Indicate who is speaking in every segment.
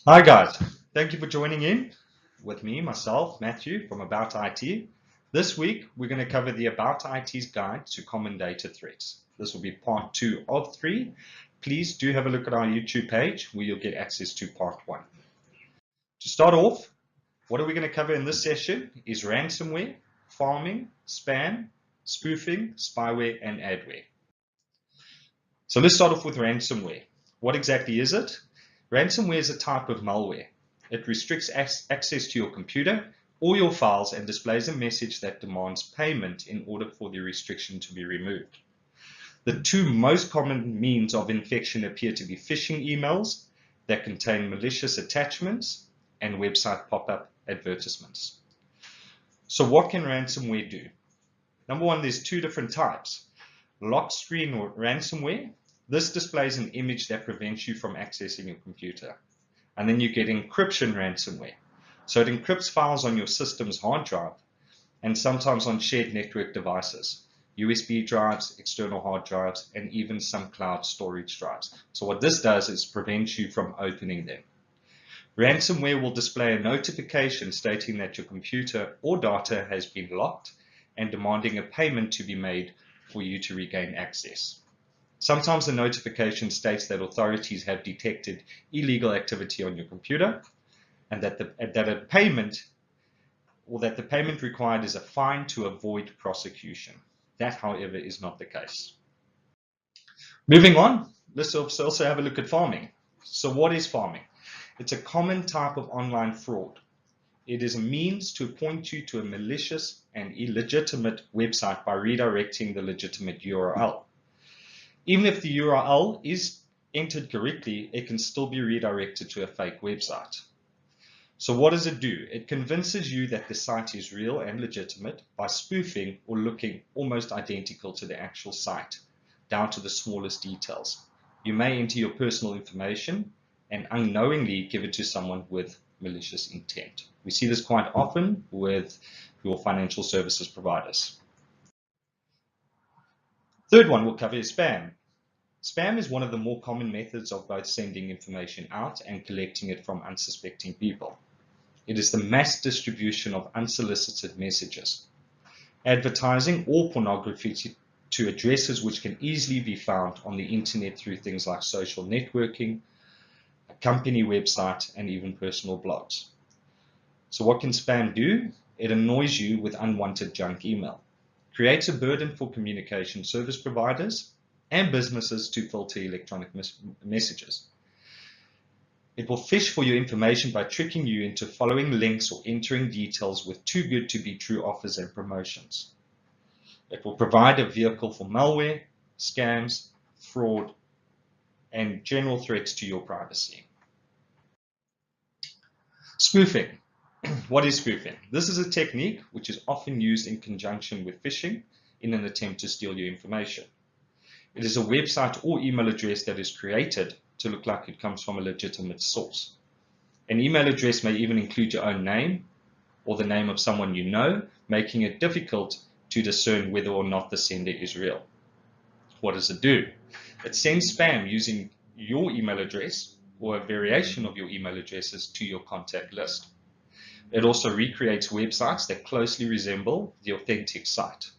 Speaker 1: Hi guys, thank you for joining in with me, myself, Matthew from About IT. This week we're going to cover the About IT's guide to common data threats. This will be part 2 of 3. Please do have a look at our YouTube page where you'll get access to part 1. To start off, what are we going to cover in this session is ransomware, farming, spam, spoofing, spyware, and adware. So let's start off with ransomware. What exactly is it? Ransomware is a type of malware. It restricts access to your computer or your files and displays a message that demands payment in order for the restriction to be removed. The two most common means of infection appear to be phishing emails that contain malicious attachments and website pop-up advertisements. So what can ransomware do? Number one, there's two different types. Lock screen or ransomware. This displays an image that prevents you from accessing your computer. And then you get encryption ransomware. So it encrypts files on your system's hard drive and sometimes on shared network devices, USB drives, external hard drives, and even some cloud storage drives. So what this does is prevent you from opening them. Ransomware will display a notification stating that your computer or data has been locked and demanding a payment to be made for you to regain access. Sometimes the notification states that authorities have detected illegal activity on your computer and that the payment required is a fine to avoid prosecution. That, however, is not the case. Moving on, let's also have a look at farming. So what is farming? It's a common type of online fraud. It is a means to point you to a malicious and illegitimate website by redirecting the legitimate URL. Even if the URL is entered correctly, it can still be redirected to a fake website. So what does it do? It convinces you that the site is real and legitimate by spoofing or looking almost identical to the actual site, down to the smallest details. You may enter your personal information and unknowingly give it to someone with malicious intent. We see this quite often with your financial services providers. Third one we'll cover is spam. Spam is one of the more common methods of both sending information out and collecting it from unsuspecting people. It is the mass distribution of unsolicited messages, advertising or pornography to addresses which can easily be found on the internet through things like social networking, a company website, and even personal blogs. So what can spam do? It annoys you with unwanted junk email, creates a burden for communication service providers and businesses to filter electronic messages. It will fish for your information by tricking you into following links or entering details with too good to be true offers and promotions. It will provide a vehicle for malware, scams, fraud, and general threats to your privacy. Spoofing. What is spoofing? This is a technique which is often used in conjunction with phishing in an attempt to steal your information. It is a website or email address that is created to look like it comes from a legitimate source. An email address may even include your own name or the name of someone you know, making it difficult to discern whether or not the sender is real. What does it do? It sends spam using your email address or a variation of your email addresses to your contact list. It also recreates websites that closely resemble the authentic site.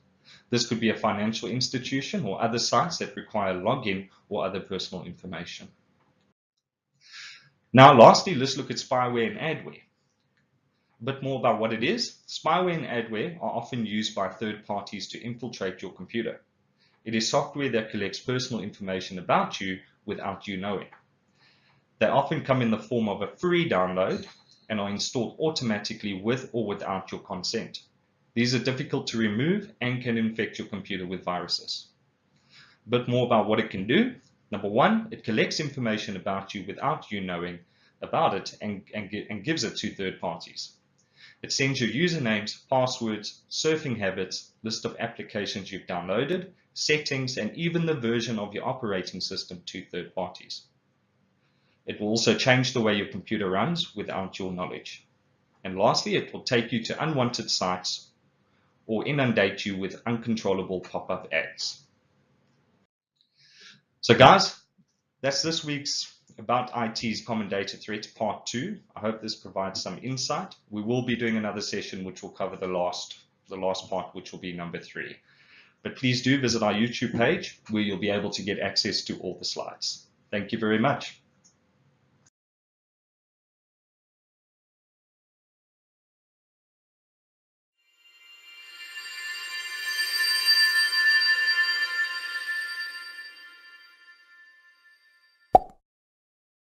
Speaker 1: This could be a financial institution or other sites that require login or other personal information. Now, lastly, let's look at spyware and adware. A bit more about what it is. Spyware and adware are often used by third parties to infiltrate your computer. It is software that collects personal information about you without you knowing. They often come in the form of a free download and are installed automatically with or without your consent. These are difficult to remove and can infect your computer with viruses. A bit more about what it can do. Number one, it collects information about you without you knowing about it and gives it to third parties. It sends your usernames, passwords, surfing habits, list of applications you've downloaded, settings, and even the version of your operating system to third parties. It will also change the way your computer runs without your knowledge. And lastly, it will take you to unwanted sites or inundate you with uncontrollable pop-up ads. So guys, that's this week's About IT's Common Data Threats Part 2. I hope this provides some insight. We will be doing another session which will cover the last part, which will be number 3. But please do visit our YouTube page where you'll be able to get access to all the slides. Thank you very much.